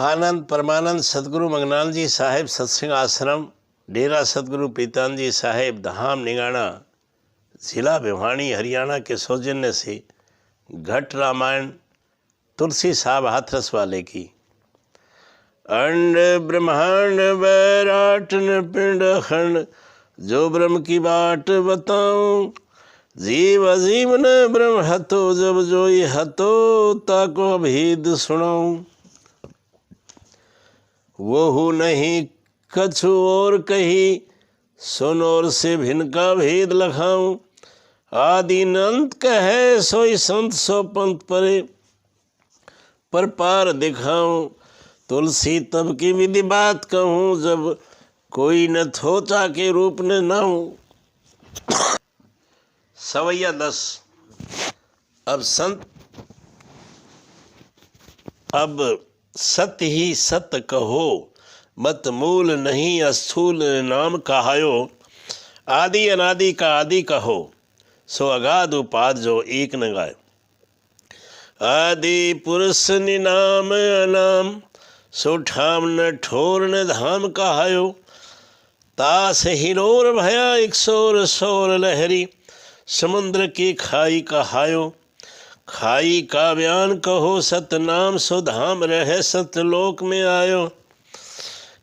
आनंद परमानंद सतगुरु मंगनाल जी साहेब सत्संग आश्रम डेरा सतगुरु प्रीतान जी साहेब धाम निगाना जिला भिवानी हरियाणा के सौजन्य से घट रामायण तुलसी साहब हाथरस वाले की। अंड ब्रह्मांड बैराट न पिंड खंड जो ब्रह्म की बाट बताऊं, जीव अजीव न ब्रह्म हतो जब जोई हतो ताको भेद सुनाऊं। वहु नहीं कछु और कही सुन और से भिन्न का भेद लखाऊं। आदि अनंत कहे सोई संत सो पंथ परे पर पार दिखाऊं। तुलसी तब की विधि बात कहूँ जब कोई न थोचा के रूप न नाऊं। सवैया 10। अब सत्य ही सत्य कहो, मत मूल नहीं अस्थूल नाम कहायो। आदि अनादि का आदि कहो, सो अगाध उपाद जो एक न गायो। आदि पुरुष निनाम अनाम, सो ठाम न ठोर न धाम कहायो। तास हिरोर भया एक सोर सोर लहरी, समुद्र की खाई कहायो। खाई का बयान कहो सतनाम, सो धाम रह सतलोक में आयो।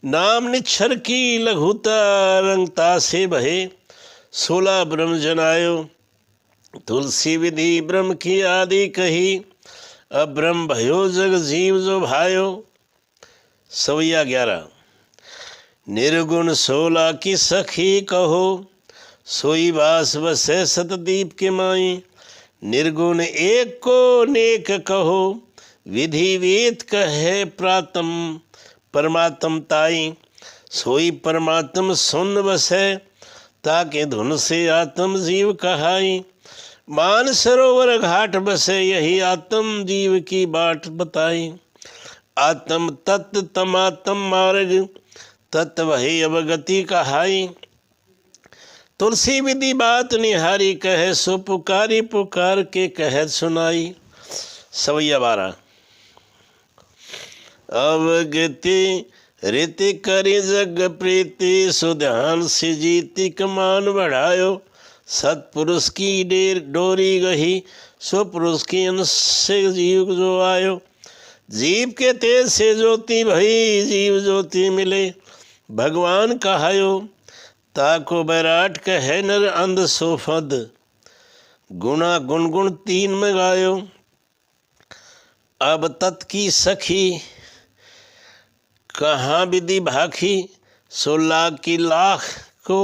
नाम निच्छर की लघुता रंगता से बहे, 16 ब्रह्म जनायो। तुलसी विधि ब्रह्म की आदि कही, अब ब्रह्म भयो जग जीव जो भायो। सवैया 11। निर्गुण 16 की सखी कहो, सोई वास बसे सतदीप के माई। निर्गुण एक को नेक कहो, विधि वेद कहे प्रातम परमात्म ताई। सोई परमात्म सुन बसे, ताके धुन से आत्म जीव कहाई। मान सरोवर घाट बसे, यही आत्म जीव की बाट बताई। आत्म तत्व तमात्म मार्ग, तत्व वही अवगति कहाई। तुलसी विधि बात निहारी कहे, सो पुकारी पुकार के कहत सुनाई। सवैया 12। अवगति रीति करी जग प्रीति, सुध्यान से जीति कमान बढ़ायो। सतपुरुष की डोरी गही, सो पुरुष की अंश से जीव जो आयो। जीव के तेज से ज्योति भई, जीव ज्योति मिले भगवान कहायो। ताको बैराट कहे नर अंध सोफद, गुणा गुण 3 में गायो। अब तत् की सखी कहाँ विधि भाखी, 16 की लाख को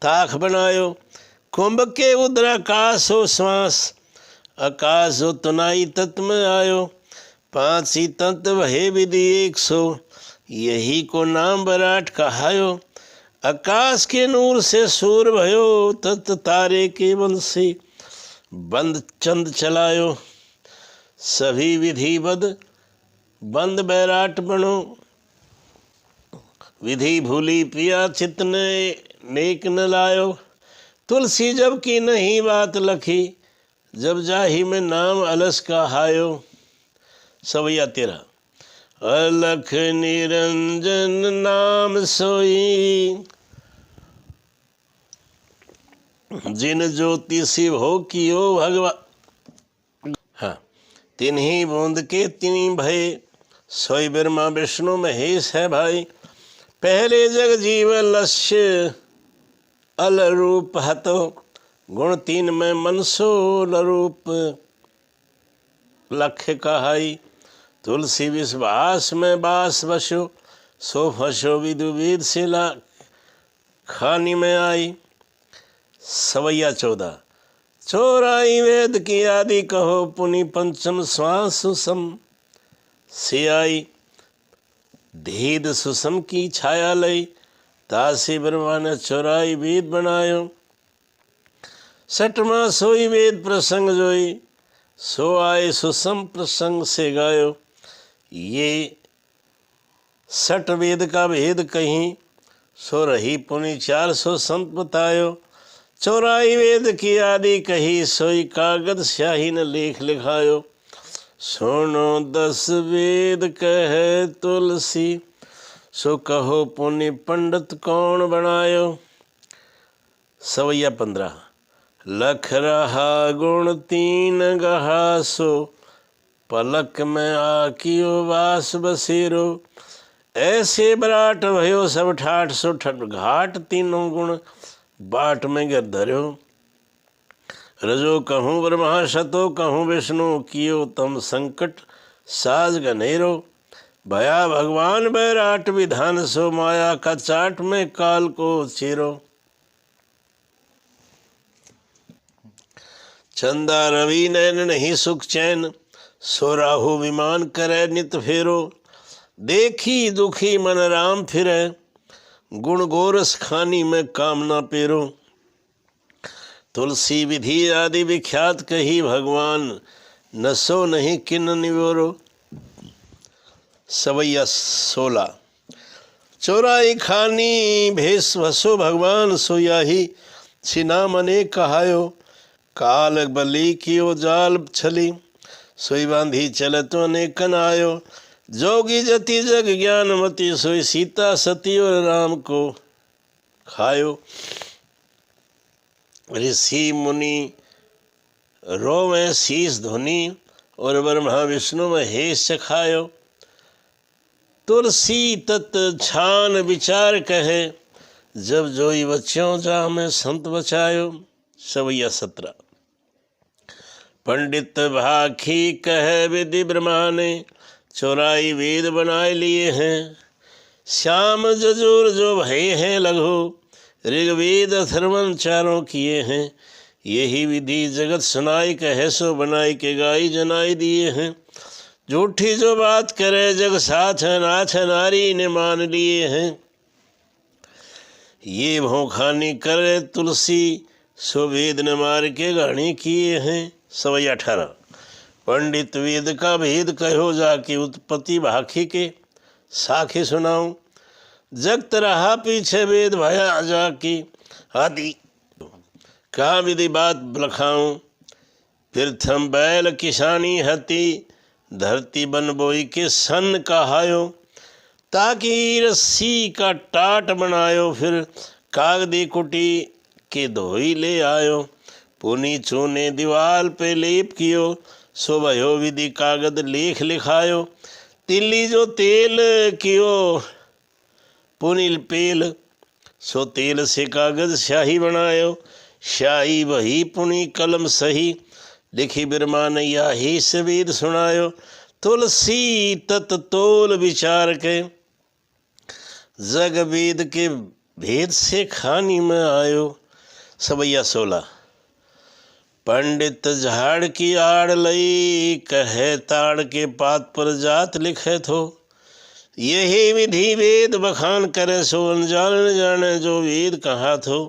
ताख बनायो। कुंभ के उदर आकाश हो श्वास, आकाश हो तुनाई तत्व में आयो। 5 ही तत्व वहे विधि 100, यही को नाम बैराट कहायो। आकाश के नूर से सूर भयो, तत् तारे के बल से बंद चंद चलायो। सभी विधि बंद बैराट बनो, विधि भूली पिया चित ने नेक न लायो। तुलसी जब की नहीं बात लखी, जब जाही में नाम अलस कहायो। सवैया 13। अलख निरंजन नाम सोई, जिन ज्योति शिव हो कियो भगवान। हाँ, तिन्ही बूंद के तिन्ही भय, सोई ब्रह्मा विष्णु महेश है भाई। पहले जग जीव लक्ष्य अल रूप हतो, गुण 3 में मनसो लरूप लक्ष्य कहाई। तुलसी विश्वास में बास बसो, सो फसो विदुवेद से ला खानी में आई। सवैया 14। चौराई वेद की आदि कहो, पुनि पंचम श्वास सुसम से आई। धीद सुसम की छाया लई, तासी ब्रह्मा ने 84 वेद बनायो। 6वां सोई वेद प्रसंग जोई, सो आए सुसम प्रसंग से गायो। ये 6 वेद का भेद कहीं, सो रही पुनि 400 संत बतायो। 84 वेद की आदि कही, सोई कागद स्याही न लेख लिखायो। सुनो 10 वेद कहे तुलसी, सो कहो पुनि पंडित कौन बनायो। सवैया 15। लख रहा गुण 3 गहा, सो पलक में आकियो वास बसेरो। ऐसे बराट भयो सब ठाठ, सो घाट 3 गुण बाट में गिर धर्यो। रजो कहूँ ब्रह्मा शतो कहूँ विष्णु, कियो तम संकट साज गनेरो। भया भगवान बैराट विधान, सो माया का चाट में काल को चीरो। चंदा रवि नैन नहीं सुख चैन, सो राहु विमान करे नित फेरो। देखी दुखी मन राम फिरे, गुण गोरस खानी में कामना पेरो। तुलसी विधि आदि विख्यात कही, भगवान नसो नहीं किन निवरो। सवैया 16। चौराई खानी भेष वसो भगवान, सो याही छिना मने कहायो। काल बली कियो जाल छली, सोई बांधी चलत अनेकन आयो। जोगी जति जग ज्ञानमती, सोई सीता सती और राम को खायो। ऋषि मुनि रोवें शीस धुनि, और ब्रह्मा विष्णु महेश चखायो। तुलसी तत् छान विचार कहे, जब जोई बच्चों जा में संत बचायो। सवैया 17। पंडित भाखी कहे विधि ब्रह्मा ने, चौराई वेद बनाए लिए हैं। श्याम जजूर जो भय हैं लघु, ऋग्वेद अथर्वण चारों किए हैं। यही विधि जगत सुनाई कहे, सो बनाई के गाई जनाई दिए हैं। झूठी जो बात करे जग साथ, नाथ नारी ने मान लिए हैं। ये भोखानी करे तुलसी, सो वेद न मार के गाणी किए हैं। सवैया 18। पंडित वेद का भेद कहो, जाके उत्पत्ति भाखी के साखी सुनाऊं। जगत रहा पीछे वेद भया जाकी, आदि कहाँ विधि बात लखाऊं। प्रथम बैल किसानी हती, धरती बन बोई के सन कहायो। ताकि रस्सी का टाट बनायो, फिर कागदी कुटी के धोई ले आयो। पुनी चूने दीवाल पे लेप कियो, सो भयो विधि कागद लेख लिखायो। तिल्ली जो तेल कियो पुनी पेल, सो तेल से कागज स्याही बनायो। स्याही वही पुनी कलम सही, लिखी ब्रह्मा ने याही से वेद सुनायो। तुलसी तत् तोल विचार के, जग वेद के भेद से खानी में आयो। सवैया 16। पंडित झाड़ की आड़ लई, कहे ताड़ के पात पर जात लिखे थो। यही विधि वेद बखान करे, सो अनजान न जाने जो वेद कहा थो।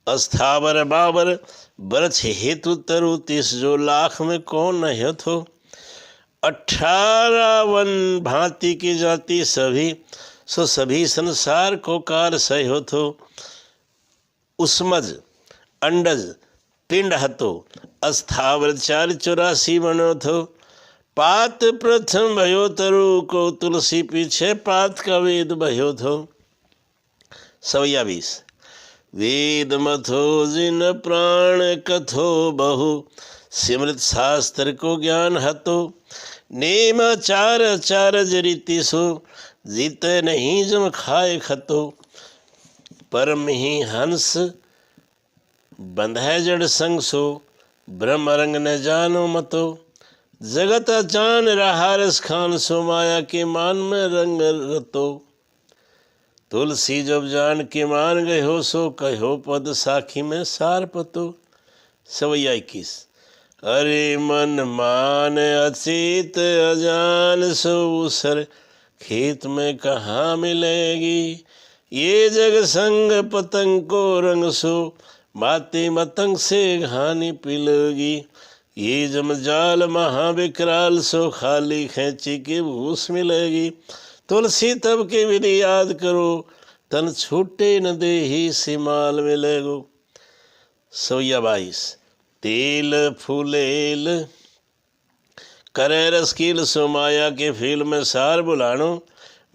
अस्थावर बाबर बरछ हेतु तरु, 30 जो लाख में कौन न थो। 18 वन भांति की जाति सभी, सो सभी संसार को कार सह्यो थो। उसमज अंडज पिंड हतो, अस्थावर 484 बनो थो। पात प्रथम भयो तरु को, तुलसी पीछे पात का वेद भयो थो। सवैया 20। वेद मथो जिन प्राण कथो बहु, सिमृत शास्त्र को ज्ञान हतो। नेम चार चारज रीति, सो जीते नहीं जम खाए खतो। परम ही हंस बंधै जड़ संग, सो ब्रह्म रंग न जानो मतो। जगत जान रहा रस खान, सो माया के मान में रंग रतो। तुलसी जब जान के मान गए हो, सो कहो पद साखी में सार पतो। सवैया 21। अरे मन मान अचेत अजान, सो उसर खेत में कहाँ मिलेगी। ये जग संग पतंग को रंग, सो माते मतंग से घानी पिलोगी। ये जमजाल महाविकराल, सो खाली खेची के भूस मिलेगी। तुलसी तब के विधि याद करो, तन छूटे न दे ही सिमाल मिलेगो। सवैया 22। तेल फूलेल करे रसकील सो माया के फील में सार बुलानो,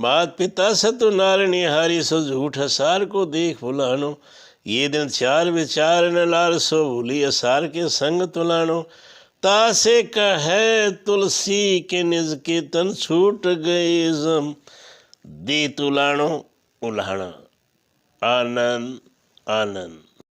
मात पिता सतु नार निहारी सो झूठ सार को देख बुलानो। ये दिन चार विचार न लार सो भूली असार के संग तुलानो। तासे कहे तुलसी के निज के तन छूट गए जम, दी तुलानो उल्हाना। आनंद आनंद।